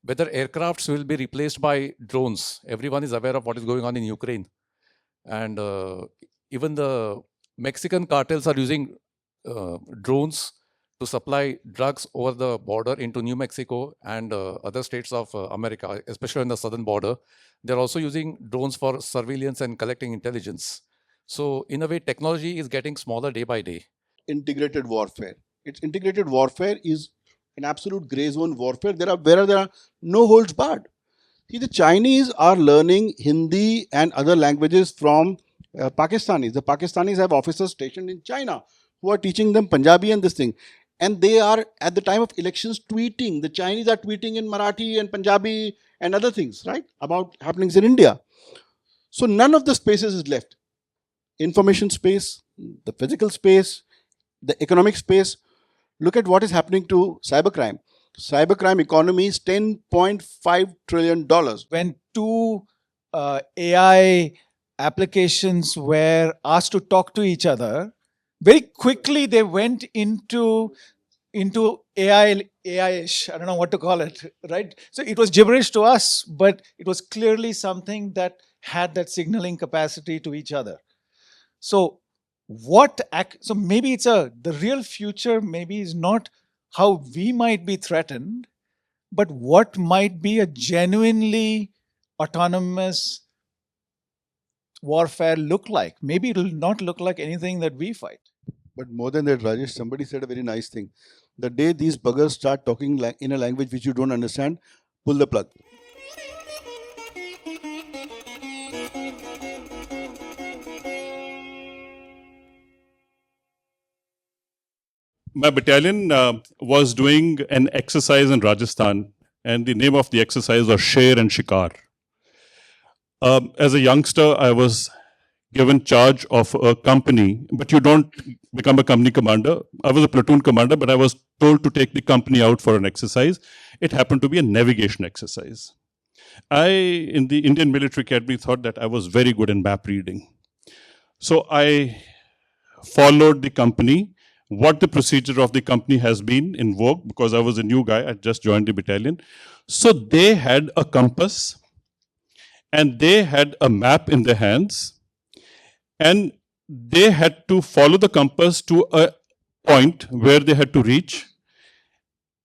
whether aircrafts will be replaced by drones. Everyone is aware of what is going on in Ukraine. And even the Mexican cartels are using drones to supply drugs over the border into New Mexico and other states of America, especially on the southern border. They're also using drones for surveillance and collecting intelligence. So in a way, technology is getting smaller day by day. Integrated warfare. Its integrated warfare is an absolute grey zone warfare. Where there are no holds barred. See, the Chinese are learning Hindi and other languages from Pakistanis. The Pakistanis have officers stationed in China who are teaching them Punjabi and this thing. And they are, at the time of elections, tweeting. The Chinese are tweeting in Marathi and Punjabi and other things, right, about happenings in India. So none of the spaces is left. Information space, the physical space, the economic space. Look at what is happening to cybercrime. Cybercrime economy is $10.5 trillion. When two AI applications were asked to talk to each other, very quickly they went into AI-ish, I don't know what to call it, right? So it was gibberish to us, but it was clearly something that had that signaling capacity to each other. So so maybe the real future maybe is not how we might be threatened, but what might be a genuinely autonomous warfare look like. Maybe it will not look like anything that we fight. But more than that, Rajesh, somebody said a very nice thing. The day these buggers start talking in a language which you don't understand, pull the plug. My battalion was doing an exercise in Rajasthan, and the name of the exercise was Sher and Shikar. As a youngster, I was given charge of a company, but you don't become a company commander. I was a platoon commander, but I was told to take the company out for an exercise. It happened to be a navigation exercise. I, in the Indian Military Academy, thought that I was very good in map reading. So I followed the company, what the procedure of the company has been in vogue, because I was a new guy, I just joined the battalion. So they had a compass and they had a map in their hands, and they had to follow the compass to a point where they had to reach.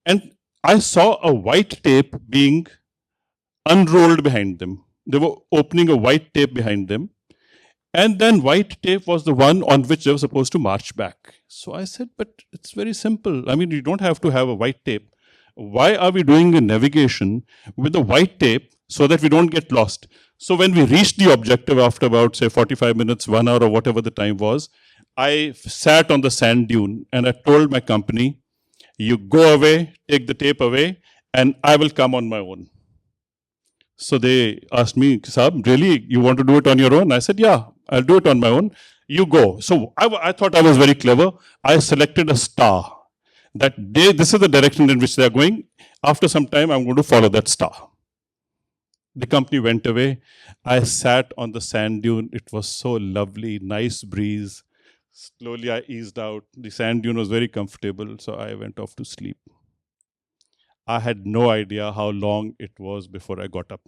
And I saw a white tape being unrolled behind them. They were opening a white tape behind them. And then white tape was the one on which they were supposed to march back. So I said, but it's very simple. I mean, you don't have to have a white tape. Why are we doing a navigation with a white tape so that we don't get lost? So when we reached the objective after about, say, 45 minutes, 1 hour, or whatever the time was, I sat on the sand dune and I told my company, you go away, take the tape away, and I will come on my own. So they asked me, Saab, really, you want to do it on your own? I said, yeah, I'll do it on my own. You go. So I thought I was very clever. I selected a star. This is the direction in which they are going. After some time, I'm going to follow that star. The company went away. I sat on the sand dune. It was so lovely, nice breeze. Slowly I eased out. The sand dune was very comfortable, so I went off to sleep. I had no idea how long it was before I got up.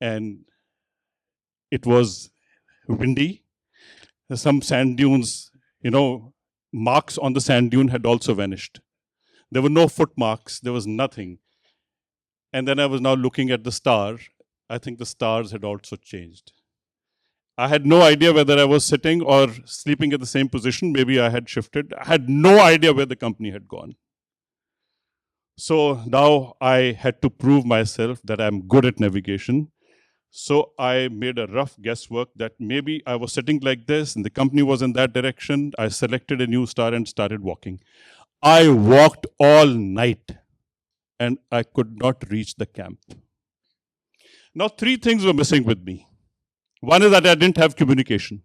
And it was windy. Some sand dunes, marks on the sand dune had also vanished. There were no footmarks. There was nothing. And then I was now looking at the star. I think the stars had also changed. I had no idea whether I was sitting or sleeping at the same position. Maybe I had shifted. I had no idea where the company had gone. So now I had to prove myself that I'm good at navigation. So I made a rough guesswork that maybe I was sitting like this and the company was in that direction. I selected a new star and started walking. I walked all night and I could not reach the camp. Now, 3 things were missing with me. One is that I didn't have communication.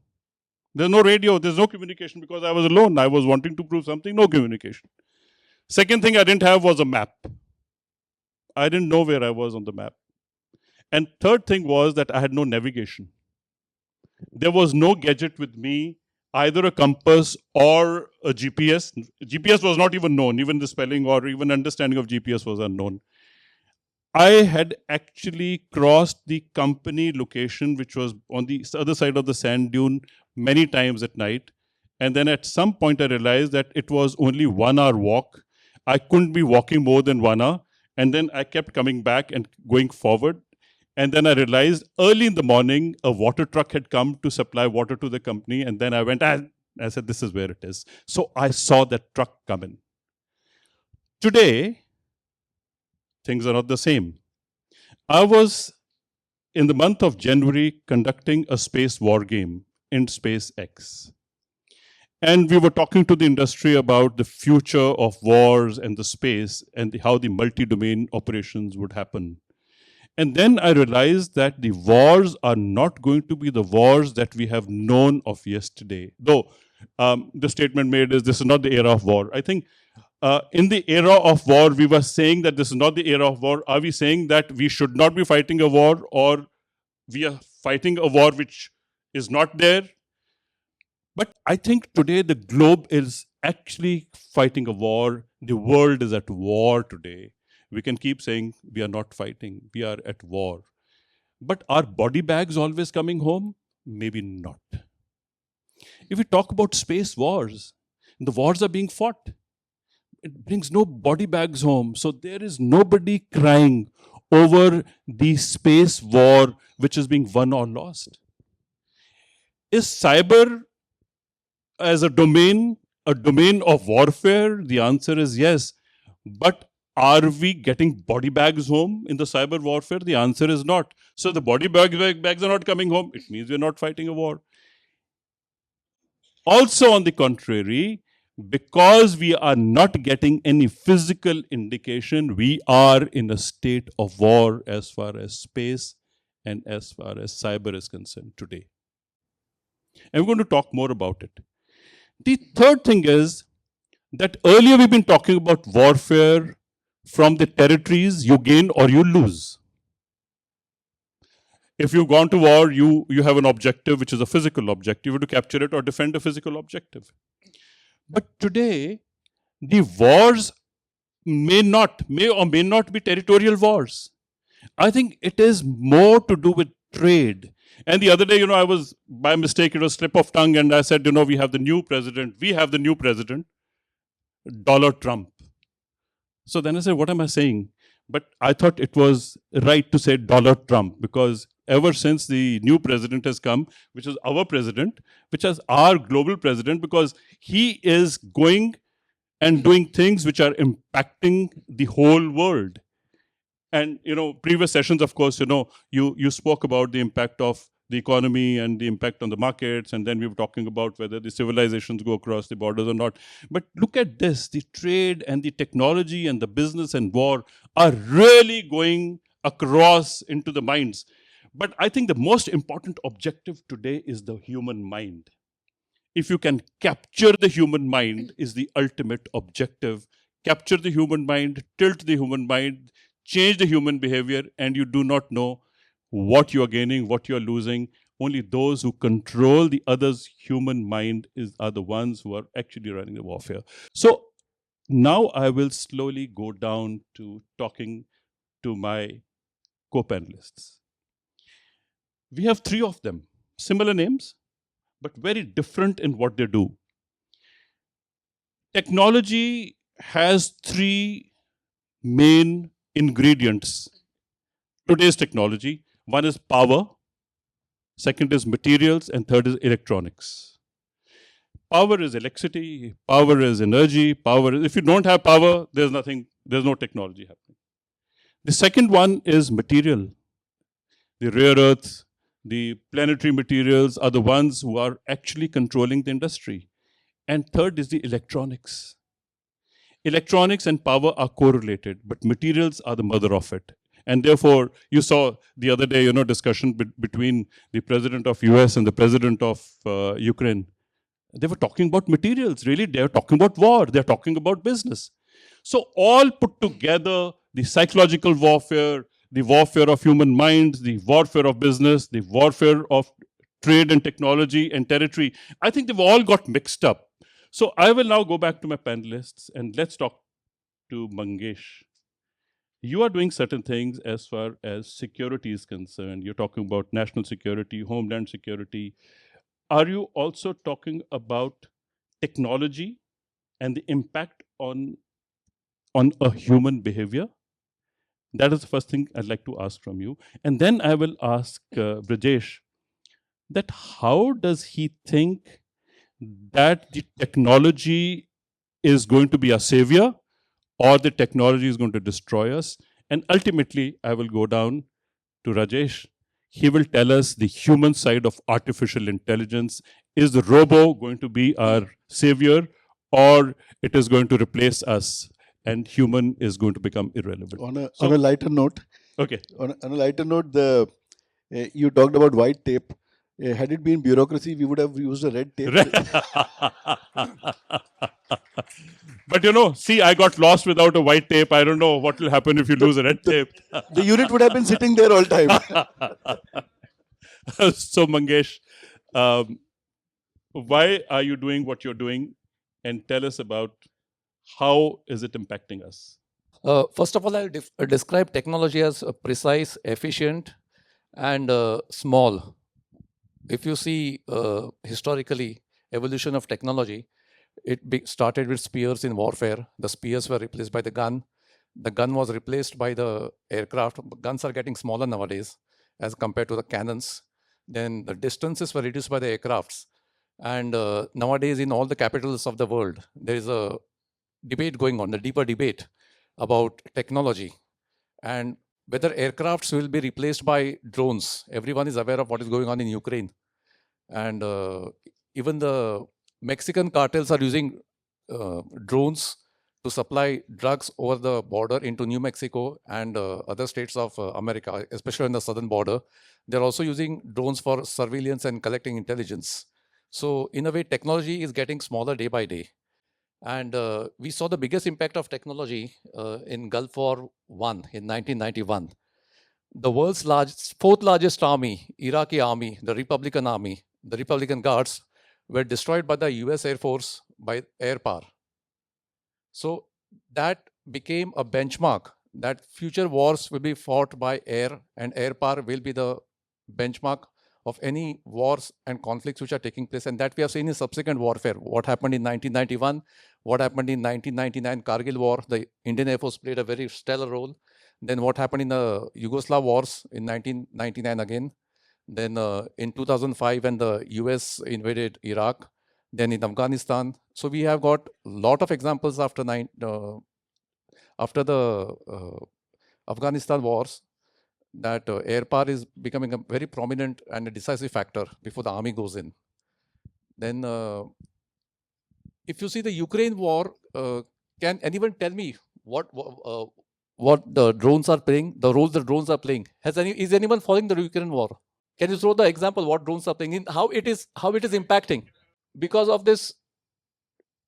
There's no radio, there's no communication because I was alone. I was wanting to prove something, no communication. Second thing I didn't have was a map. I didn't know where I was on the map. And third thing was that I had no navigation. There was no gadget with me, either a compass or a GPS. GPS was not even known. Even the spelling or even understanding of GPS was unknown. I had actually crossed the company location, which was on the other side of the sand dune, many times at night. And then at some point, I realized that it was only 1 hour walk. I couldn't be walking more than 1 hour. And then I kept coming back and going forward. And then I realized early in the morning, a water truck had come to supply water to the company. And then I went, and I said, this is where it is. So I saw that truck come in. Today, things are not the same. I was, in the month of January, conducting a space war game in SpaceX. And we were talking to the industry about the future of wars and the space and how the multi-domain operations would happen. And then I realized that the wars are not going to be the wars that we have known of yesterday. Though the statement made is this is not the era of war. I think in the era of war, we were saying that this is not the era of war. Are we saying that we should not be fighting a war, or we are fighting a war which is not there? But I think today the globe is actually fighting a war. The world is at war today. We can keep saying we are not fighting, we are at war. But are body bags always coming home? Maybe not. If we talk about space wars, the wars are being fought. It brings no body bags home. So there is nobody crying over the space war which is being won or lost. Is cyber as a domain of warfare? The answer is yes. But are we getting body bags home in the cyber warfare? The answer is not. So the body bags are not coming home. It means we're not fighting a war. Also, on the contrary, because we are not getting any physical indication, we are in a state of war as far as space and as far as cyber is concerned today. And we're going to talk more about it. The third thing is that earlier we've been talking about warfare from the territories you gain or you lose. If you've gone to war, you have an objective which is a physical objective. You have to capture it or defend a physical objective. But today, the wars may or may not be territorial wars. I think it is more to do with trade. And the other day, I was, by mistake, it was slip of tongue, and I said, we have the new president, Dollar Trump. So then I said, what am I saying? But I thought it was right to say Dollar Trump, because ever since the new president has come, which is our president, which is our global president, because he is going and doing things which are impacting the whole world. And, previous sessions, of course, you spoke about the impact of the economy and the impact on the markets. And then we were talking about whether the civilizations go across the borders or not. But look at this, the trade and the technology and the business and war are really going across into the minds. But I think the most important objective today is the human mind. If you can capture the human mind is the ultimate objective. Capture the human mind, tilt the human mind, change the human behavior, and you do not know what you are gaining, what you are losing. Only those who control the other's human mind are the ones who are actually running the warfare. So now I will slowly go down to talking to my co-panelists. We have 3 of them, similar names, but very different in what they do. Technology has 3 main ingredients. Today's technology. One is power, second is materials, and third is electronics. Power is electricity, power is energy, if you don't have power, there's no technology happening. The second one is material. The rare earths, the planetary materials are the ones who are actually controlling the industry. And third is the electronics. Electronics and power are correlated, but materials are the mother of it. And therefore, you saw the other day, discussion between the president of US and the president of Ukraine. They were talking about materials, really. They were talking about war. They're talking about business. So all put together, the psychological warfare, the warfare of human minds, the warfare of business, the warfare of trade and technology and territory, I think they've all got mixed up. So I will now go back to my panelists and let's talk to Mangesh. you are doing certain things as far as security is concerned. You're talking about national security, homeland security. Are you also talking about technology and the impact on a human behavior? That is the first thing I'd like to ask from you. And then I will ask Brajesh that how does he think that the technology is going to be a savior or the technology is going to destroy us? And ultimately, I will go down to Rajesh. He will tell us the human side of artificial intelligence. Is the robo going to be our savior, or it is going to replace us and human is going to become irrelevant? On a lighter note, Okay. On a lighter note, you talked about white tape. Had it been bureaucracy, we would have used a red tape. But see, I got lost without a white tape. I don't know what will happen if you lose a red tape. The unit would have been sitting there all time. So, Mangesh, why are you doing what you're doing? And tell us about how is it impacting us? First of all, I'll describe technology as precise, efficient, and small. If you see historically evolution of technology, it started with spears in warfare. The spears were replaced by the gun. The gun was replaced by the aircraft. Guns are getting smaller nowadays as compared to the cannons. Then the distances were reduced by the aircrafts. And nowadays, in all the capitals of the world, there is a debate going on, the deeper debate about technology and whether aircrafts will be replaced by drones. Everyone is aware of what is going on in Ukraine. And even the Mexican cartels are using drones to supply drugs over the border into New Mexico and other states of America, especially on the southern border. They're also using drones for surveillance and collecting intelligence. So in a way, technology is getting smaller day by day. And we saw the biggest impact of technology in Gulf War I in 1991. The world's fourth largest army, Iraqi army, the Republican army, the Republican Guards, were destroyed by the US Air Force by air power. So that became a benchmark that future wars will be fought by air, and air power will be the benchmark of any wars and conflicts which are taking place. And that we have seen in subsequent warfare. What happened in 1991, what happened in 1999 Kargil War, the Indian Air Force played a very stellar role. Then what happened in the Yugoslav wars in 1999 again. Then in 2005 when the US invaded Iraq. Then in Afghanistan. So we have got a lot of examples after the Afghanistan wars that air power is becoming a very prominent and a decisive factor before the army goes in. Then if you see the Ukraine war, can anyone tell me what the drones are playing, the roles the drones are playing? Is anyone following the Ukraine war? Can you throw the example what drones are playing in, how it is impacting? Because of this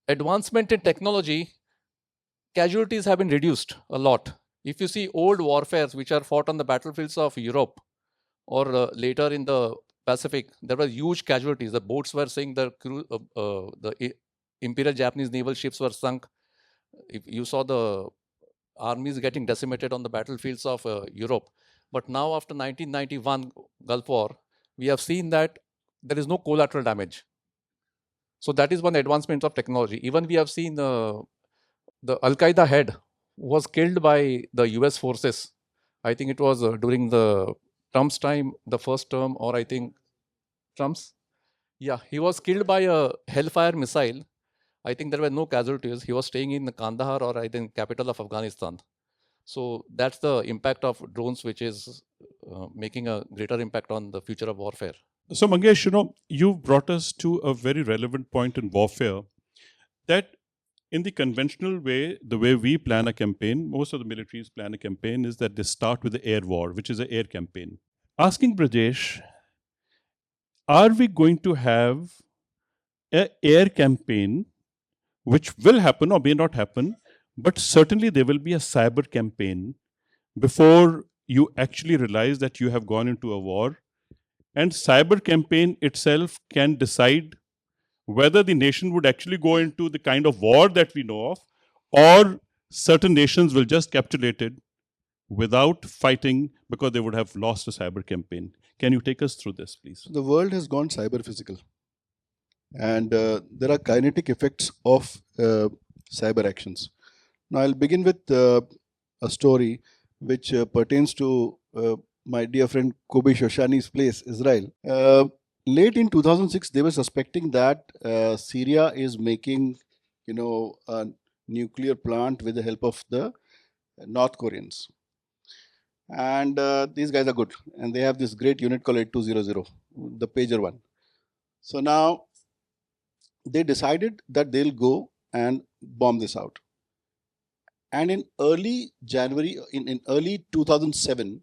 advancement in technology, casualties have been reduced a lot. If you see old warfares which are fought on the battlefields of Europe or later in the Pacific, there were huge casualties. The boats were sunk, the Imperial Japanese naval ships were sunk. If you saw the armies getting decimated on the battlefields of Europe. But now after 1991 Gulf War, we have seen that there is no collateral damage. So that is one advancement of technology. Even we have seen the Al-Qaeda head was killed by the US forces. I think it was during the Trump's time, the first term, or I think Trump's. Yeah, he was killed by a Hellfire missile. I think there were no casualties. He was staying in Kandahar, or I think capital of Afghanistan. So that's the impact of drones, which is making a greater impact on the future of warfare. So Mangesh, you brought us to a very relevant point in warfare, that in the conventional way, the way we plan a campaign, most of the militaries plan a campaign, is that they start with the air war, which is an air campaign. Asking Brajesh, are we going to have an air campaign, which will happen or may not happen, but certainly there will be a cyber campaign before you actually realize that you have gone into a war? And cyber campaign itself can decide whether the nation would actually go into the kind of war that we know of, or certain nations will just capitulate it without fighting because they would have lost a cyber campaign. Can you take us through this, please? The world has gone cyber physical, and there are kinetic effects of cyber actions. Now, I'll begin with a story which pertains to my dear friend Kobe Shoshani's place, Israel. Late in 2006, they were suspecting that Syria is making, a nuclear plant with the help of the North Koreans. And these guys are good. And they have this great unit called 8200, the pager one. So now they decided that they'll go and bomb this out. And in early January, in early 2007,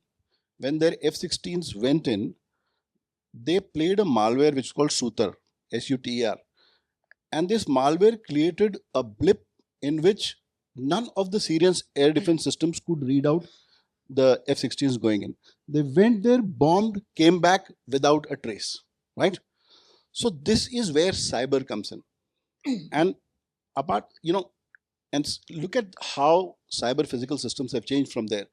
when their F-16s went in, they played a malware which is called Suter, S-U-T-E-R. And this malware created a blip in which none of the Syrian air defense systems could read out the F-16s going in. They went there, bombed, came back without a trace, right? So this is where cyber comes in. And apart, and look at how cyber physical systems have changed from there.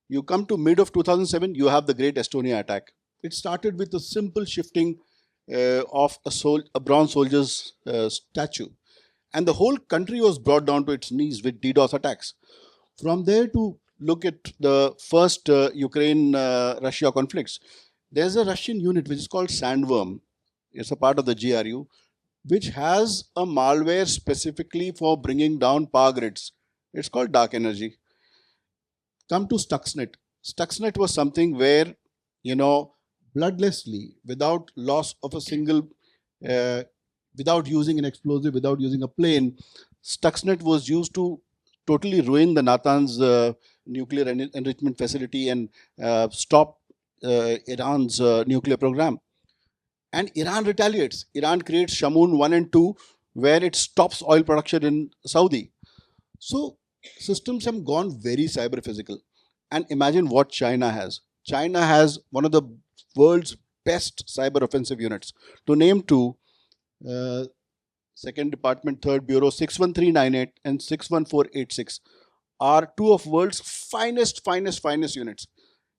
You come to mid of 2007, you have the Great Estonia attack. It started with a simple shifting of a bronze soldier's statue. And the whole country was brought down to its knees with DDoS attacks. From there to look at the first Ukraine-Russia conflicts, there's a Russian unit which is called Sandworm. It's a part of the GRU, which has a malware specifically for bringing down power grids. It's called dark energy. Come to Stuxnet. Stuxnet was something where, bloodlessly, without loss of a single, without using an explosive, without using a plane, Stuxnet was used to totally ruin the Natanz nuclear enrichment facility and stop Iran's nuclear program. And Iran retaliates. Iran creates Shamoon 1 and 2, where it stops oil production in Saudi. So systems have gone very cyber physical. And imagine what China has. China has one of the world's best cyber offensive units. To name two, 2nd Department, 3rd Bureau, 61398 and 61486 are two of world's finest units.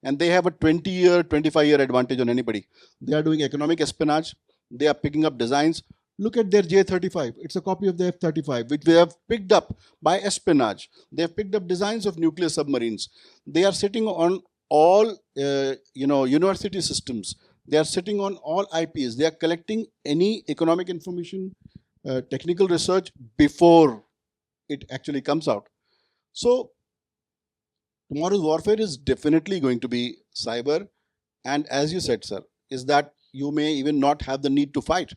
And they have a 20-year, 25-year advantage on anybody. They are doing economic espionage. They are picking up designs. Look at their J-35. It's a copy of the F-35, which they have picked up by espionage. They have picked up designs of nuclear submarines. They are sitting on all, university systems. They are sitting on all IPs. They are collecting any economic information, technical research before it actually comes out. So tomorrow's warfare is definitely going to be cyber. And as you said, sir, is that you may even not have the need to fight.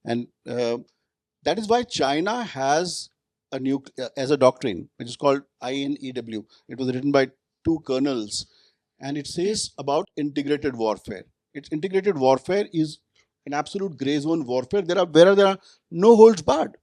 And that is why China has as a doctrine, which is called INEW. It was written by two colonels. And it says about integrated warfare. Its integrated warfare is an absolute gray zone warfare. There are no holds barred.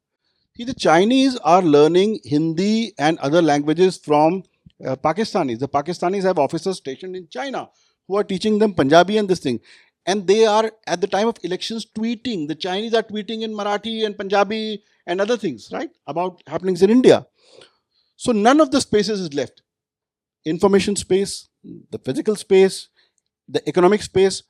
See, the Chinese are learning Hindi and other languages from Pakistanis. The Pakistanis have officers stationed in China who are teaching them Punjabi and this thing. And they are, at the time of elections, tweeting. The Chinese are tweeting in Marathi and Punjabi and other things, right, about happenings in India. So none of the spaces is left. Information space, the physical space, the economic space.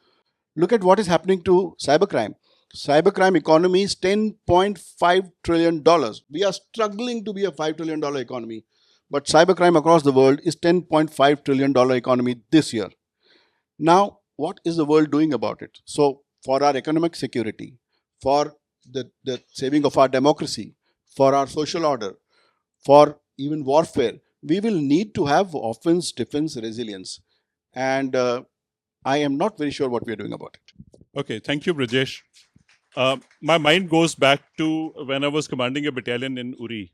Look at what is happening to cybercrime. Cybercrime economy is $10.5 trillion. We are struggling to be a $5 trillion economy. But cybercrime across the world is $10.5 trillion economy this year. Now, what is the world doing about it? So, for our economic security, for the saving of our democracy, for our social order, for even warfare, we will need to have offense, defense, resilience. And I am not very sure what we are doing about it. Okay, thank you, Brajesh. My mind goes back to when I was commanding a battalion in Uri.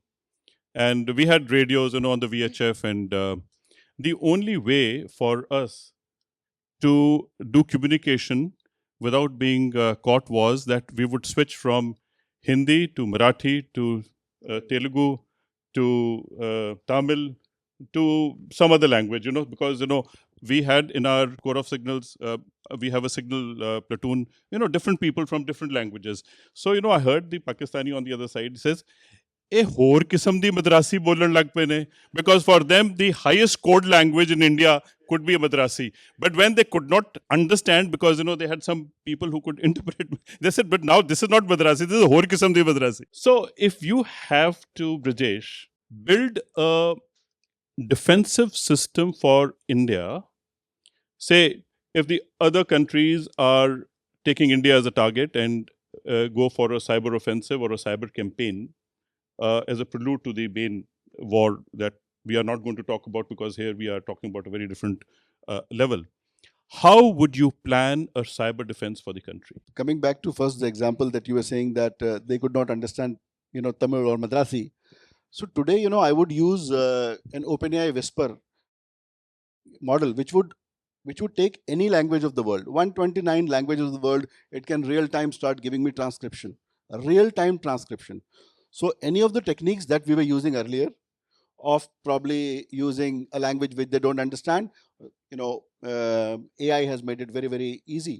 And we had radios, on the VHF. And the only way for us to do communication without being caught was that we would switch from Hindi to Marathi to Telugu to Tamil to some other language, because, we had in our Corps of Signals, we have a signal platoon, different people from different languages. So, I heard the Pakistani on the other side says, ਇਹ ਹੋਰ ਕਿਸਮ ਦੀ ਮਦਰਾਸੀ ਬੋਲਣ ਲੱਗ ਪਏ ਨੇ, because for them the highest code language in India could be a Madrasi. But when they could not understand, because they had some people who could interpret, they said, but now this is not Madrasi, this is a ਹੋਰ ਕਿਸਮ ਦੀ Madrasi. So if you have to, Brajesh, build a defensive system for India, say if the other countries are taking India as a target and go for a cyber offensive or a cyber campaign, as a prelude to the main war that we are not going to talk about, because here we are talking about a very different level. How would you plan a cyber defense for the country? Coming back to first the example that you were saying that they could not understand, Tamil or Madrasi. So today, I would use an OpenAI Whisper model, which would take any language of the world, 129 languages of the world. It can real time start giving me transcription, real time transcription. So any of the techniques that we were using earlier of probably using a language which they don't understand, AI has made it very, very easy.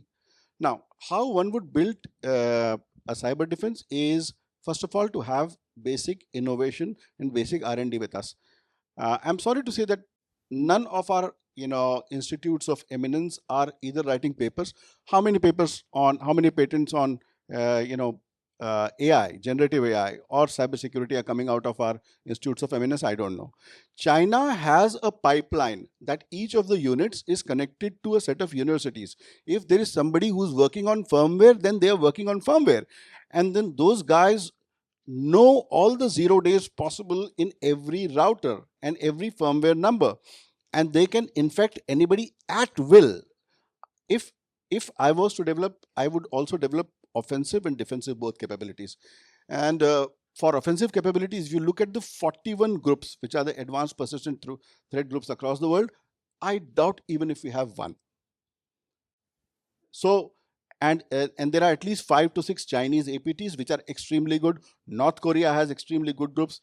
Now, how one would build a cyber defense is, first of all, to have basic innovation and basic R&D with us. I'm sorry to say that none of our institutes of eminence are either writing papers. How many patents on AI, generative AI or cybersecurity are coming out of our institutes of eminence? I don't know. China has a pipeline that each of the units is connected to a set of universities. If there is somebody who's working on firmware, then they are working on firmware. And then those guys know all the 0 days possible in every router and every firmware number. And they can infect anybody at will. If I was to develop, I would also develop offensive and defensive both capabilities. And for offensive capabilities, if you look at the 41 groups, which are the advanced persistent threat groups across the world, I doubt even if we have one. So, and there are at least 5 to 6 Chinese APTs, which are extremely good. North Korea has extremely good groups.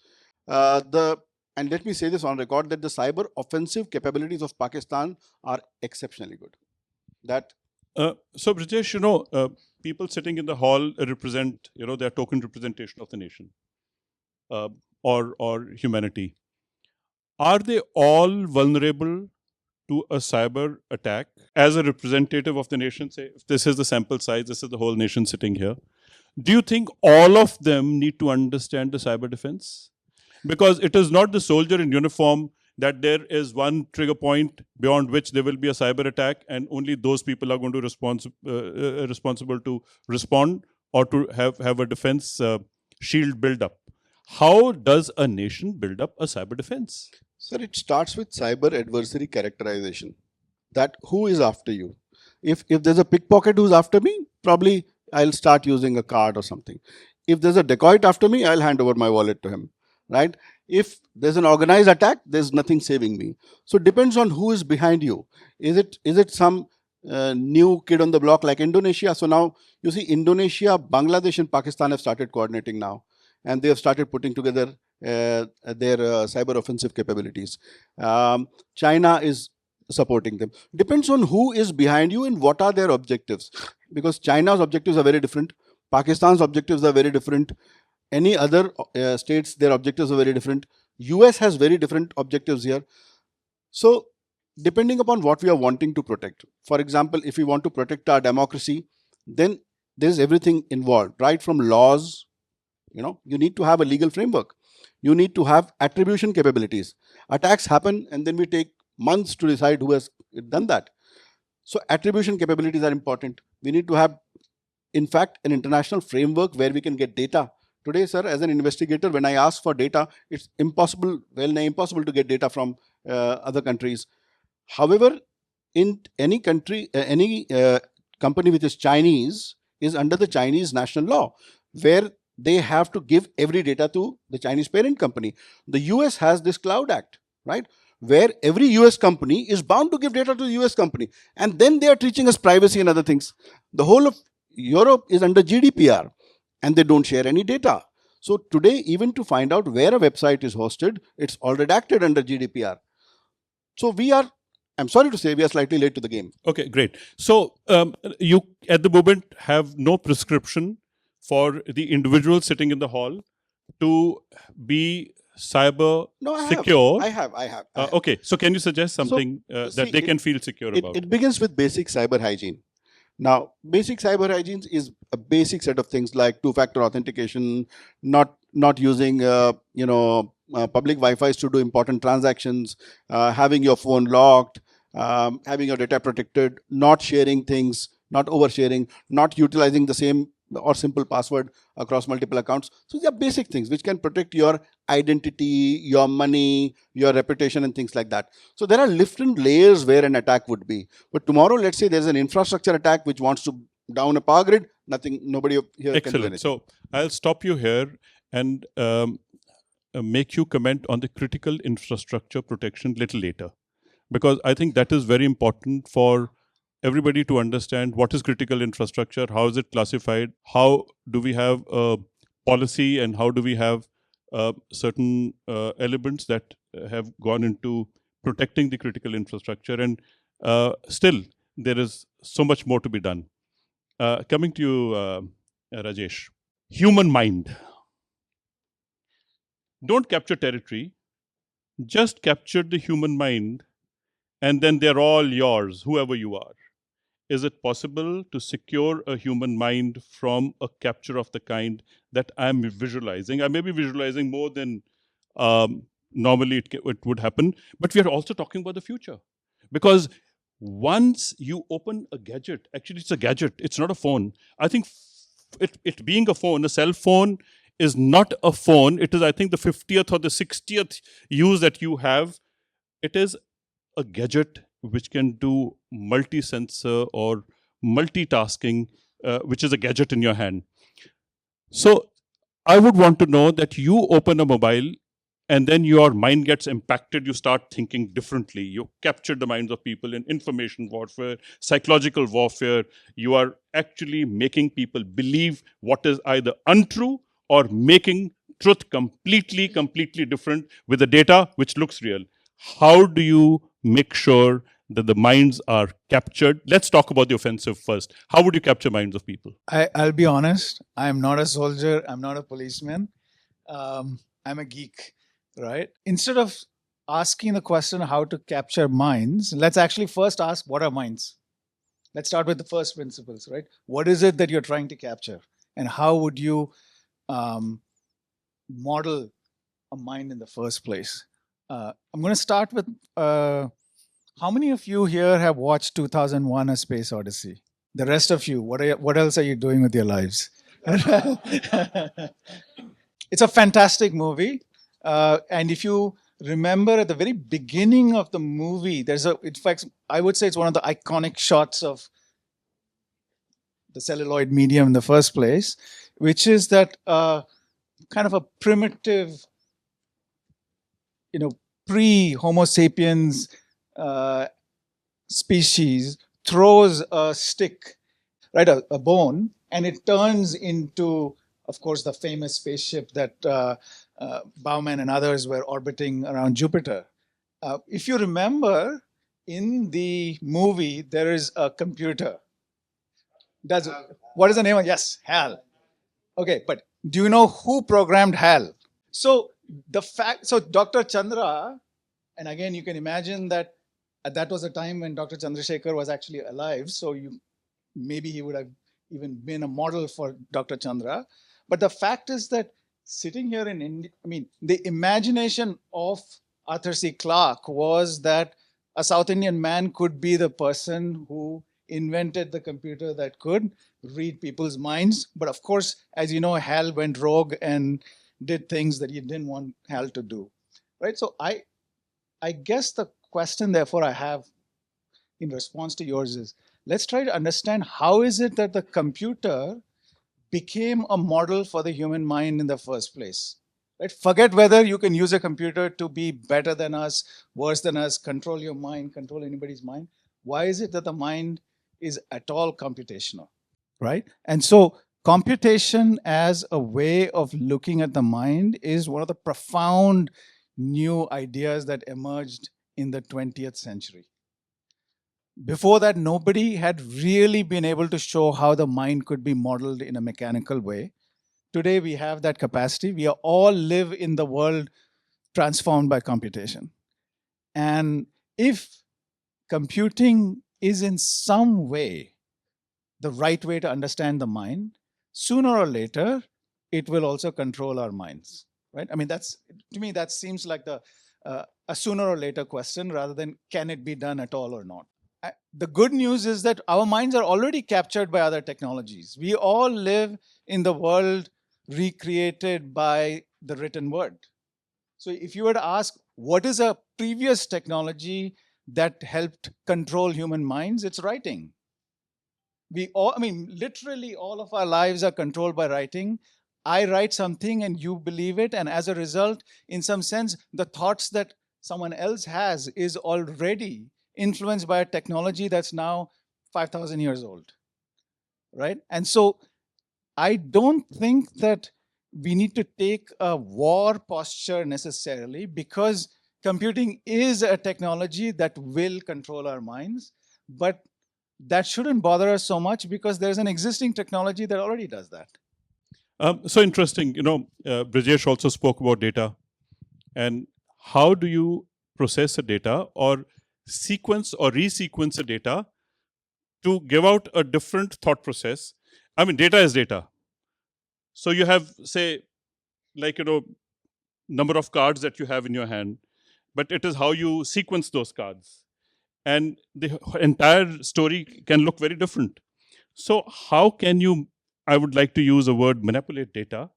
And let me say this on record, that the cyber offensive capabilities of Pakistan are exceptionally good. So Brajesh, people sitting in the hall represent, their token representation of the nation or humanity. Are they all vulnerable to a cyber attack as a representative of the nation? Say, if this is the sample size, this is the whole nation sitting here. Do you think all of them need to understand the cyber defense? Because it is not the soldier in uniform that there is one trigger point beyond which there will be a cyber attack, and only those people are going to responsible to respond or to have a defense shield build up. How does a nation build up a cyber defense? Sir, it starts with cyber adversary characterization. That who is after you? If there's a pickpocket who's after me, probably I'll start using a card or something. If there's a dacoit after me, I'll hand over my wallet to him. Right? If there's an organized attack, there's nothing saving me. So it depends on who is behind you. Is it some new kid on the block like Indonesia? So now you see Indonesia, Bangladesh and Pakistan have started coordinating now. And they have started putting together their cyber offensive capabilities. China is supporting them. Depends on who is behind you and what are their objectives. Because China's objectives are very different. Pakistan's objectives are very different. Any other states, their objectives are very different. US has very different objectives here. So, depending upon what we are wanting to protect. For example, if we want to protect our democracy, then there's everything involved, right? From laws, you need to have a legal framework. You need to have attribution capabilities. Attacks happen and then we take months to decide who has done that. So, attribution capabilities are important. We need to have, in fact, an international framework where we can get data. Today, sir, as an investigator, when I ask for data, it's impossible to get data from other countries. However, in any country, any company which is Chinese is under the Chinese national law, where they have to give every data to the Chinese parent company. The US has this Cloud Act, right? Where every US company is bound to give data to the US company. And then they are teaching us privacy and other things. The whole of Europe is under GDPR. And they don't share any data. So today, even to find out where a website is hosted, it's all redacted under GDPR. So I'm sorry to say, we are slightly late to the game. Okay, great. So you at the moment have no prescription for the individual sitting in the hall to be cyber No, I have. secure? I have. Okay, so can you suggest something that see, they can feel secure about? It begins with basic cyber hygiene. Now, basic cyber hygiene is a basic set of things like two-factor authentication, not using public Wi-Fi's to do important transactions, having your phone locked, having your data protected, not sharing things, not oversharing, not utilizing the same or simple password across multiple accounts. So these are basic things which can protect your identity, your money, your reputation, and things like that. So there are different layers where an attack would be. But tomorrow, let's say there's an infrastructure attack which wants to down a power grid. Nobody here Excellent. can do anything. So I'll stop you here and make you comment on the critical infrastructure protection little later, because I think that is very important for everybody to understand what is critical infrastructure, how is it classified, how do we have a policy, and how do we have certain elements that have gone into protecting the critical infrastructure. And still, there is so much more to be done. Coming to you, Rajesh. Human mind. Don't capture territory, just capture the human mind, and then they're all yours, whoever you are. Is it possible to secure a human mind from a capture of the kind that I'm visualizing? I may be visualizing more than normally it would happen, but we are also talking about the future. Because once you open a gadget, actually it's a gadget, it's not a phone. I think it being a phone, a cell phone is not a phone. It is, I think, the 50th or the 60th use that you have. It is a gadget which can do multi-sensor or multitasking, which is a gadget in your hand. So I would want to know that you open a mobile and then your mind gets impacted. You start thinking differently. You capture the minds of people in information warfare, psychological warfare. You are actually making people believe what is either untrue or making truth completely different with the data which looks real. How do you make sure that the minds are captured? Let's talk about the offensive first. How would you capture minds of people? I'll be honest. I'm not a soldier. I'm not a policeman. I'm a geek, right? Instead of asking the question how to capture minds, let's actually first ask what are minds? Let's start with the first principles, right? What is it that you're trying to capture? And how would you model a mind in the first place? I'm going to start with how many of you here have watched 2001: A Space Odyssey? The rest of you, what else are you doing with your lives? It's a fantastic movie. And if you remember at the very beginning of the movie, in fact, I would say it's one of the iconic shots of the celluloid medium in the first place, which is that kind of a primitive, pre-Homo sapiens species throws a stick, right, a bone, and it turns into, of course, the famous spaceship that Bauman and others were orbiting around Jupiter. If you remember, in the movie, there is a computer. What is the name of? Yes, HAL. Okay, but do you know who programmed HAL? So Dr. Chandra, and again, you can imagine that that was a time when Dr. Chandrasekhar was actually alive. So maybe he would have even been a model for Dr. Chandra. But the fact is that sitting here in India, the imagination of Arthur C. Clarke was that a South Indian man could be the person who invented the computer that could read people's minds. But of course, as you know, HAL went rogue and did things that he didn't want HAL to do, right? So I guess the question, therefore, I have in response to yours is, let's try to understand how is it that the computer became a model for the human mind in the first place. Right? Forget whether you can use a computer to be better than us, worse than us, control your mind, control anybody's mind. Why is it that the mind is at all computational, right? And so computation as a way of looking at the mind is one of the profound new ideas that emerged in the 20th century. Before that, nobody had really been able to show how the mind could be modeled in a mechanical way. Today we have that capacity. We all live in the world transformed by computation. And if computing is in some way the right way to understand the mind, sooner or later, it will also control our minds, right? I mean, to me, that seems like a sooner or later question rather than can it be done at all or not. The good news is that our minds are already captured by other technologies. We all live in the world recreated by the written word. So if you were to ask, what is a previous technology that helped control human minds? It's writing. Literally all of our lives are controlled by writing. I write something and you believe it. And as a result, in some sense, the thoughts that someone else has is already influenced by a technology that's now 5,000 years old, right? And so I don't think that we need to take a war posture necessarily, because computing is a technology that will control our minds, but that shouldn't bother us so much because there's an existing technology that already does that. So interesting, Brijesh also spoke about data. And how do you process the data or sequence or resequence the data to give out a different thought process? I mean, data is data. So you have, say, number of cards that you have in your hand, but it is how you sequence those cards. And the entire story can look very different. So how can you, I would like to use a word, manipulate data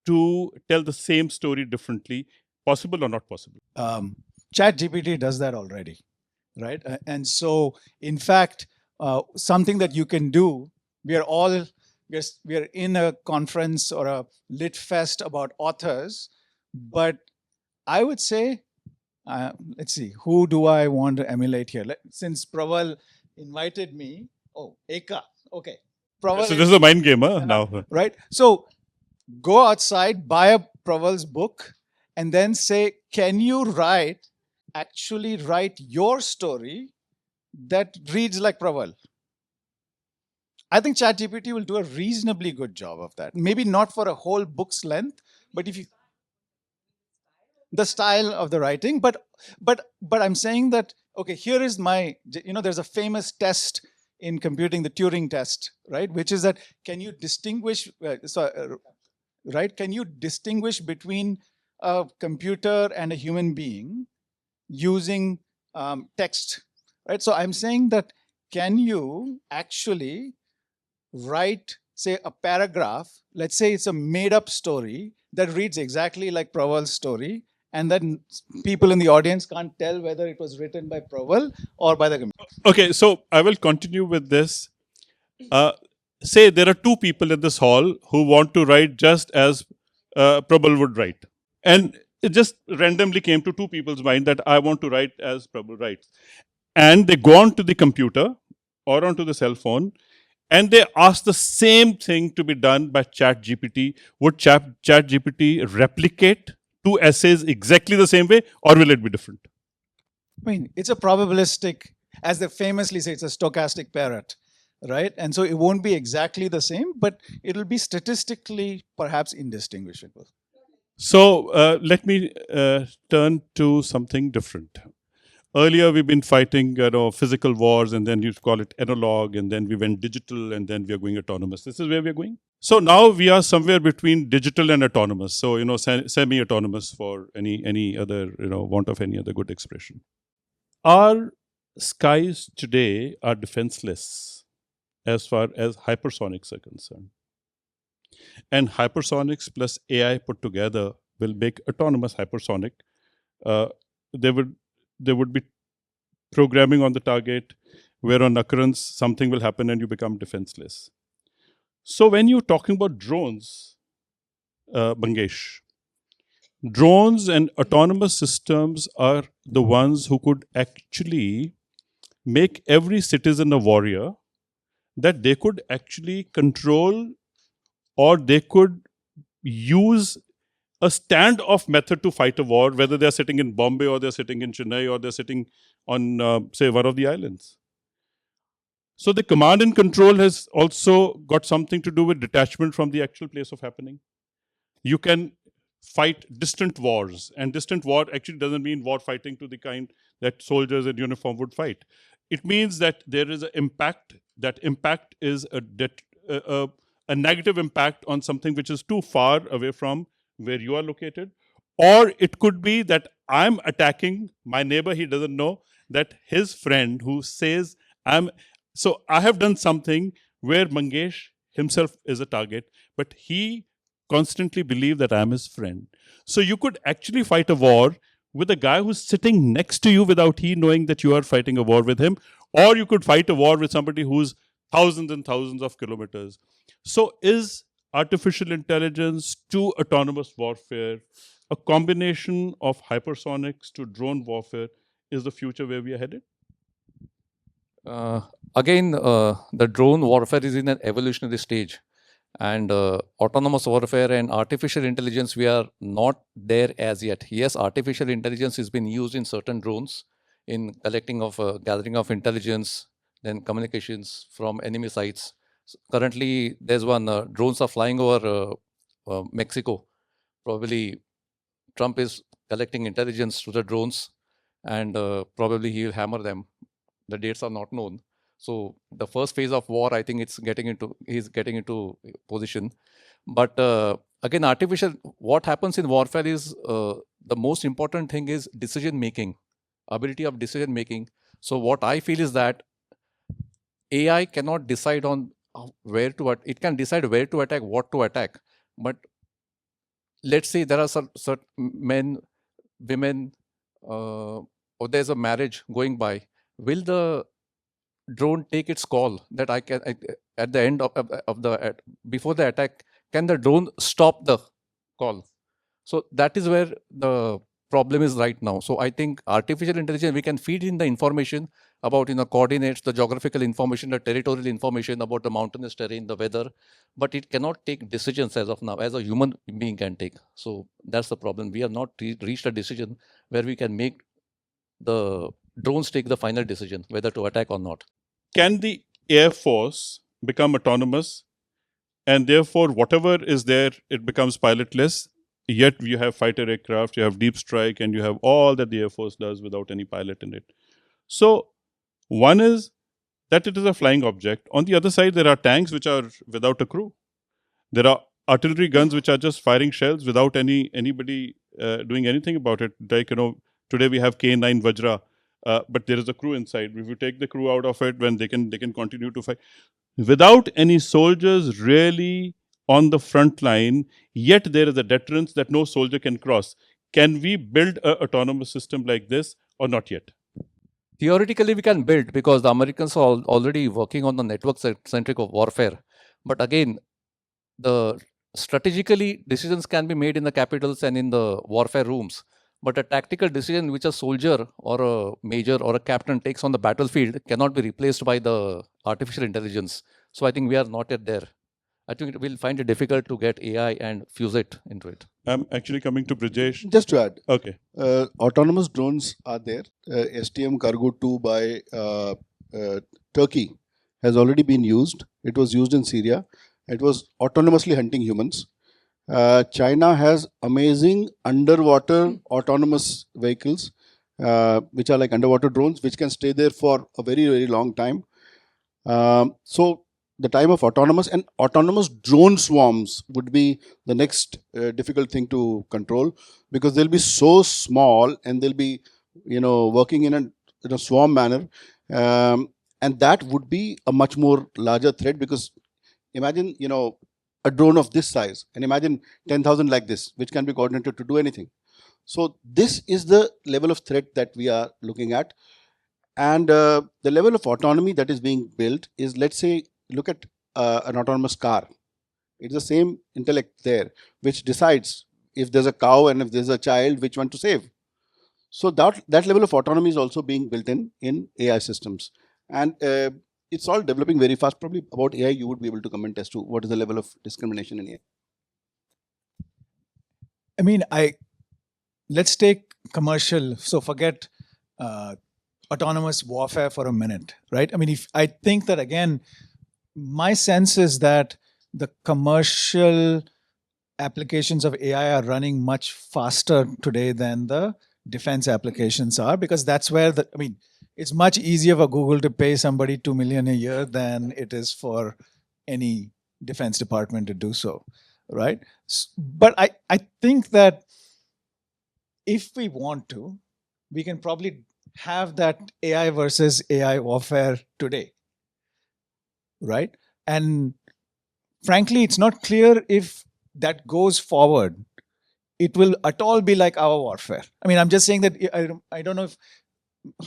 to tell the same story differently? Possible or not possible? ChatGPT does that already, right? And so, in fact, something that you can do, we are in a conference or a lit fest about authors, but I would say, let's see, who do I want to emulate here? Since Praval invited me, Eka, okay. Praval so this is a mind game, now. Right? So go outside, buy a Praval's book, and then say, can you actually write your story that reads like Praval? I think ChatGPT will do a reasonably good job of that. Maybe not for a whole book's length, but if you the style of the writing, but I'm saying that, okay, here is there's a famous test in computing, the Turing test, right? Which is that, can you distinguish, right? Can you distinguish between a computer and a human being using text, right? So I'm saying that, can you actually write, say, a paragraph, let's say it's a made up story that reads exactly like Praval's story, and then people in the audience can't tell whether it was written by Praval or by the computer. Okay, so I will continue with this. Say there are two people in this hall who want to write just as Praval would write. And it just randomly came to two people's mind that I want to write as Praval writes. And they go on to the computer or onto the cell phone, and they ask the same thing to be done by ChatGPT. Would ChatGPT replicate two essays exactly the same way, or will it be different? I mean, it's a probabilistic, as they famously say, it's a stochastic parrot, right? And so it won't be exactly the same, but it'll be statistically perhaps indistinguishable. So let me turn to something different. Earlier, we've been fighting physical wars, and then you call it analog, and then we went digital, and then we are going autonomous. This is where we are going. So now we are somewhere between digital and autonomous. So, semi-autonomous for any other, want of any other good expression. Our skies today are defenseless as far as hypersonics are concerned. And hypersonics plus AI put together will make autonomous hypersonic. There would be programming on the target where on occurrence something will happen and you become defenseless. So when you're talking about drones, Mangesh, drones and autonomous systems are the ones who could actually make every citizen a warrior, that they could actually control, or they could use a standoff method to fight a war, whether they're sitting in Bombay or they're sitting in Chennai or they're sitting on, say, one of the islands. So the command and control has also got something to do with detachment from the actual place of happening. You can fight distant wars, and distant war actually doesn't mean war fighting to the kind that soldiers in uniform would fight. It means that there is an impact. That impact is a negative impact on something which is too far away from where you are located. Or it could be that I'm attacking my neighbor, he doesn't know that his friend who says I'm. So I have done something where Mangesh himself is a target, but he constantly believe that I'm his friend. So you could actually fight a war with a guy who's sitting next to you without he knowing that you are fighting a war with him. Or you could fight a war with somebody who's thousands and thousands of kilometers. So is artificial intelligence to autonomous warfare a combination of hypersonics to drone warfare is the future where we are headed? Uh, Again, the drone warfare is in an evolutionary stage, and autonomous warfare and artificial intelligence, we are not there as yet. Yes, artificial intelligence has been used in certain drones in collecting of gathering of intelligence, then communications from enemy sites. Currently, there's one drones are flying over Mexico. Probably Trump is collecting intelligence through the drones, and probably he'll hammer them. The dates are not known. So the first phase of war, I think he's getting into position. But again, what happens in warfare is the most important thing is decision making, ability of decision making. So what I feel is that AI cannot decide on it can decide where to attack, what to attack. But let's say there are certain men, women, or there's a marriage going by. Will the drone take its call that at the end before the attack, can the drone stop the call? So that is where the problem is right now. So I think artificial intelligence, we can feed in the information about coordinates, the geographical information, the territorial information about the mountainous terrain, the weather, but it cannot take decisions as of now, as a human being can take. So that's the problem. We have not reached a decision where we can make the drones take the final decision whether to attack or not. Can the Air Force become autonomous and therefore whatever is there, it becomes pilotless? Yet you have fighter aircraft, you have deep strike, and you have all that the Air Force does without any pilot in it. So one is that it is a flying object. On the other side, there are tanks which are without a crew. There are artillery guns which are just firing shells without anybody doing anything about it. Like, today we have K9 Vajra, but there is a crew inside. If you take the crew out of it, when they can continue to fight without any soldiers really on the front line. Yet there is a deterrence that no soldier can cross. Can we build an autonomous system like this or not yet? Theoretically, we can build because the Americans are already working on the network-centric of warfare. But again, the strategically decisions can be made in the capitals and in the warfare rooms. But a tactical decision which a soldier or a major or a captain takes on the battlefield cannot be replaced by the artificial intelligence. So I think we are not yet there. I think we'll find it difficult to get AI and fuse it into it. I'm actually coming to Brijesh. Just to add, Okay. Autonomous drones are there. STM Cargo 2 by Turkey has already been used. It was used in Syria. It was autonomously hunting humans. China has amazing underwater autonomous vehicles, which are like underwater drones, which can stay there for a very, very long time. So the time of autonomous drone swarms would be the next difficult thing to control, because they'll be so small and they'll be, working in a swarm manner. And that would be a much more larger threat, because imagine, a drone of this size, and imagine 10,000 like this, which can be coordinated to do anything. So this is the level of threat that we are looking at. And the level of autonomy that is being built is, let's say, look at an autonomous car. It's the same intellect there, which decides if there's a cow and if there's a child, which one to save. So that level of autonomy is also being built in AI systems. And it's all developing very fast. Probably about AI, you would be able to comment as to what is the level of discrimination in AI. I mean, let's take commercial. So forget autonomous warfare for a minute, right? I mean, if I think that again, my sense is that the commercial applications of AI are running much faster today than the defense applications are, because that's where it's much easier for Google to pay somebody 2 million a year than it is for any defense department to do so, right? But I think that if we want to, we can probably have that AI versus AI warfare today, right? And frankly, it's not clear if that goes forward, it will at all be like our warfare. I mean, I'm just saying that I don't know if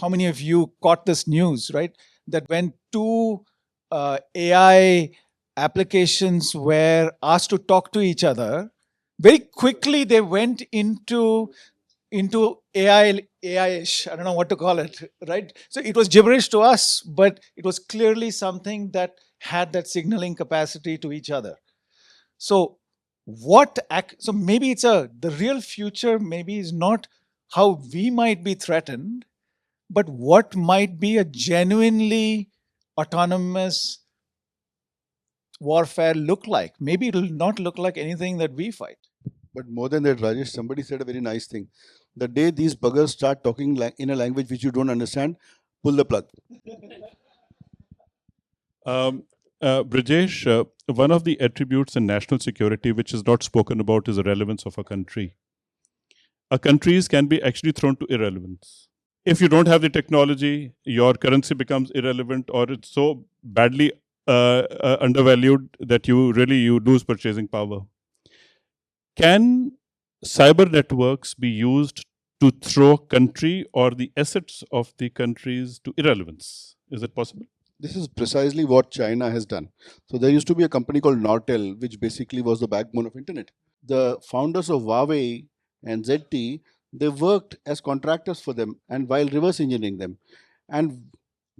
how many of you caught this news, right? That when two AI applications were asked to talk to each other, very quickly they went into AI-ish. I don't know what to call it, right? So it was gibberish to us, but it was clearly something that had that signaling capacity to each other. So so maybe the real future maybe is not how we might be threatened, but what might be a genuinely autonomous warfare look like. Maybe it will not look like anything that we fight. But more than that, Rajesh, somebody said a very nice thing. The day these buggers start talking in a language which you don't understand, pull the plug. Brajesh, one of the attributes in national security which is not spoken about is the relevance of a country. Countries can be actually thrown to irrelevance. If you don't have the technology, your currency becomes irrelevant, or it's so badly undervalued that you lose purchasing power. Can cyber networks be used to throw country or the assets of the countries to irrelevance? Is it possible? This is precisely what China has done. So there used to be a company called Nortel, which basically was the backbone of internet. The founders of Huawei and ZT, they worked as contractors for them and while reverse engineering them. And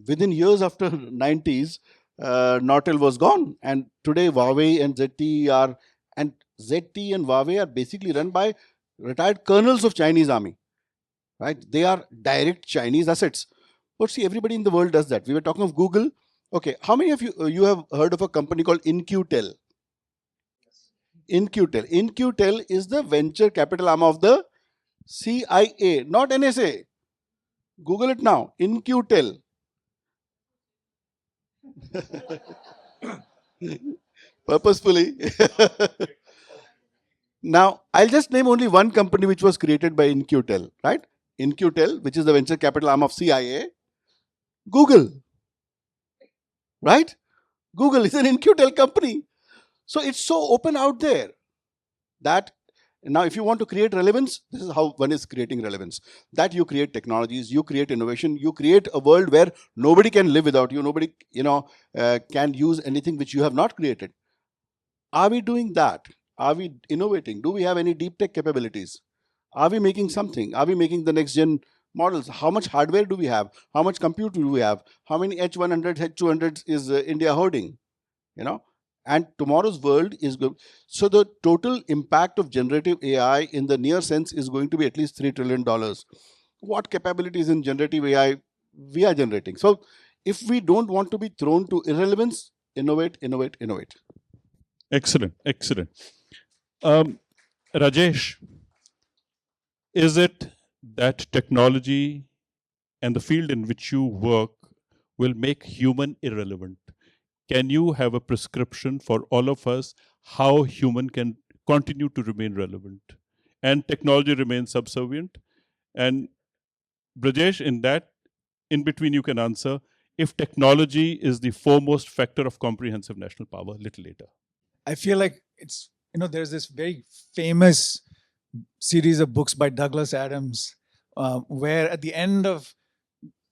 within years after 90s, Nortel was gone. And today Huawei and ZT and Huawei are basically run by retired colonels of Chinese army, right? They are direct Chinese assets. But see, everybody in the world does that. We were talking of Google. Okay, how many of you have heard of a company called InQtel? InQtel. InQtel is the venture capital arm of the CIA, not NSA. Google it now. InQtel. Purposefully. Now, I'll just name only one company which was created by InQtel, right? InQtel, which is the venture capital arm of CIA. Google, right? Google is an InQtel company. So it's so open out there that now if you want to create relevance, this is how one is creating relevance. That you create technologies, you create innovation, you create a world where nobody can live without you, nobody can use anything which you have not created. Are we doing that? Are we innovating? Do we have any deep tech capabilities? Are we making something? Are we making the next gen models? How much hardware do we have? How much compute do we have? How many H100, H200s is India holding? And tomorrow's world is good. So the total impact of generative AI in the near sense is going to be at least $3 trillion. What capabilities in generative AI we are generating? So if we don't want to be thrown to irrelevance, innovate, innovate, innovate. Excellent, excellent. Rajesh, is it that technology and the field in which you work will make human irrelevant? Can you have a prescription for all of us how human can continue to remain relevant and technology remains subservient? And Brajesh, in between you can answer if technology is the foremost factor of comprehensive national power a little later. I feel like there's this very famous series of books by Douglas Adams, where at the end of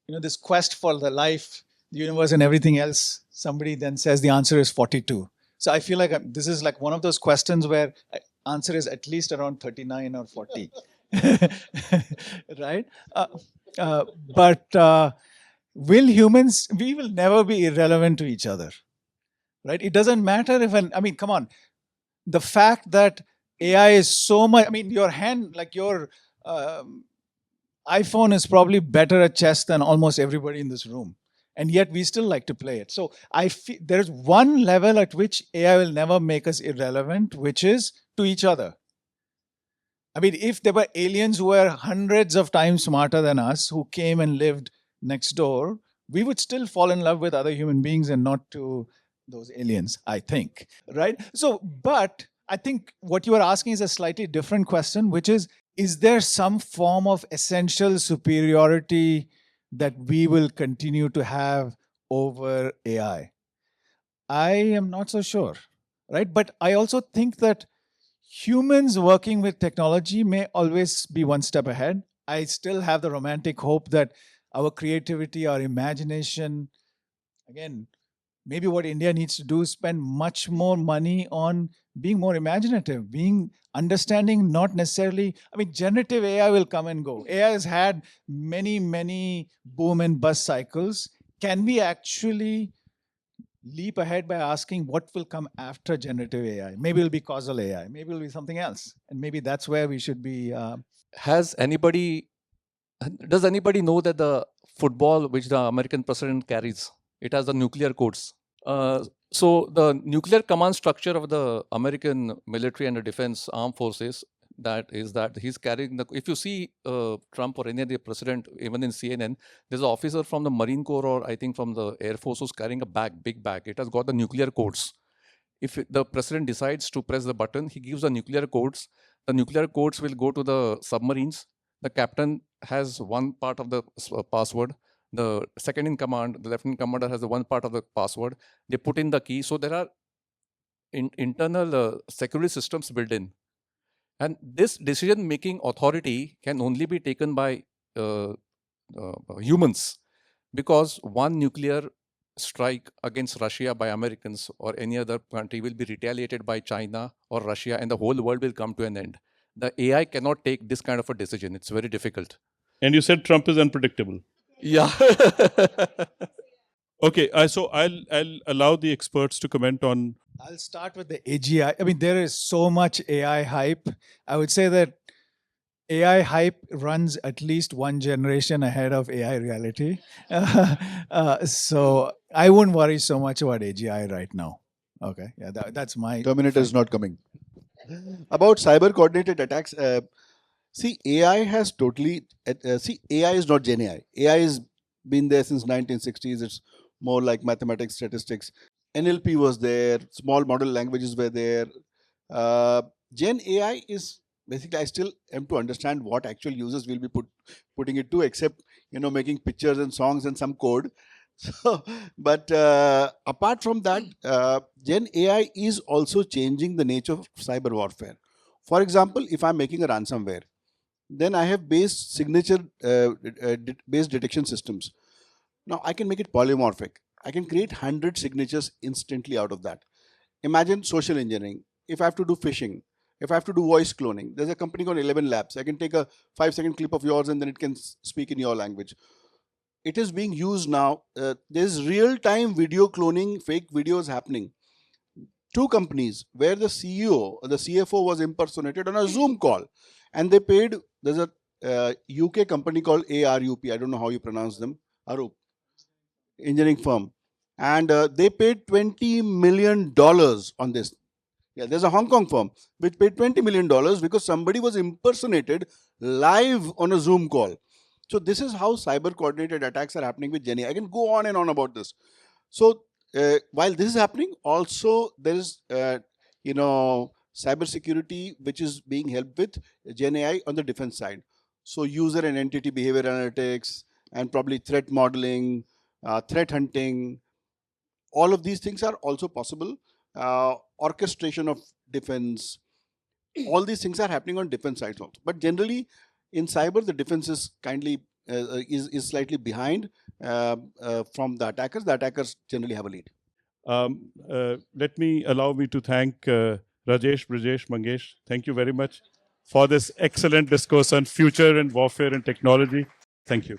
this quest for the life, the universe, and everything else, somebody then says the answer is 42. So I feel like this is like one of those questions where answer is at least around 39 or 40, right? But we will never be irrelevant to each other, right? It doesn't matter come on. The fact that AI is so much, your hand, like your iPhone is probably better at chess than almost everybody in this room. And yet we still like to play it. So I feel there's one level at which AI will never make us irrelevant, which is to each other. I mean, if there were aliens who were hundreds of times smarter than us, who came and lived next door, we would still fall in love with other human beings and not to those aliens, I think. Right? So, but I think what you are asking is a slightly different question, which is there some form of essential superiority that we will continue to have over AI? I am not so sure, right? But I also think that humans working with technology may always be one step ahead. I still have the romantic hope that our creativity, our imagination, again, maybe what India needs to do is spend much more money on being more imaginative, being understanding, not necessarily, I mean, generative AI will come and go. AI has had many, many boom and bust cycles. Can we actually leap ahead by asking what will come after generative AI? Maybe it'll be causal AI, maybe it'll be something else. And maybe that's where we should be. Does anybody know that the football which the American president carries, it has the nuclear codes? So the nuclear command structure of the American military and the defense armed forces, that he's carrying the, if you see Trump or any other president, even in CNN, there's an officer from the Marine Corps or I think from the Air Force who's carrying a big bag. It has got the nuclear codes. If the president decides to press the button, he gives the nuclear codes. The nuclear codes will go to the submarines. The captain has one part of the password. The second in command, the lieutenant commander has the one part of the password. They put in the key. So there are internal security systems built in. And this decision-making authority can only be taken by humans, because one nuclear strike against Russia by Americans or any other country will be retaliated by China or Russia, and the whole world will come to an end. The AI cannot take this kind of a decision. It's very difficult. And you said Trump is unpredictable. Yeah. Okay, so I'll allow the experts to comment on. I'll start with the AGI. I mean, there is so much AI hype. I would say that AI hype runs at least one generation ahead of AI reality. So I wouldn't worry so much about AGI right now. Okay, yeah, that's my... Terminator is not coming. About cyber coordinated attacks, see, AI has totally... AI is not Gen AI. AI has been there since 1960s. It's more like mathematics, statistics. NLP was there. Small model languages were there. Gen AI is... Basically, I still am to understand what actual users will be putting it to, except, making pictures and songs and some code. So, but apart from that, Gen AI is also changing the nature of cyber warfare. For example, if I'm making a ransomware, then I have based detection systems. Now I can make it polymorphic. I can create 100 signatures instantly out of that. Imagine social engineering. If I have to do phishing, if I have to do voice cloning, there's a company called 11 Labs. I can take a 5-second clip of yours and then it can speak in your language. It is being used now. There's real-time video cloning, fake videos happening. 2 companies where the CEO or the CFO was impersonated on a Zoom call, and they paid. There's a UK company called ARUP. I don't know how you pronounce them. Arup, engineering firm, and they paid $20 million on this. Yeah, there's a Hong Kong firm which paid $20 million because somebody was impersonated live on a Zoom call. So this is how cyber coordinated attacks are happening with Gen AI. I can go on and on about this. So while this is happening, also there is cyber security which is being helped with Gen AI on the defense side. So user and entity behavior analytics and probably threat modeling, threat hunting. All of these things are also possible. Orchestration of defense. All these things are happening on defense sides also. But generally, in cyber, the defense is is slightly behind from the attackers. The attackers generally have a lead. Allow me to thank Rajesh, Brajesh, Mangesh. Thank you very much for this excellent discourse on future and warfare and technology. Thank you.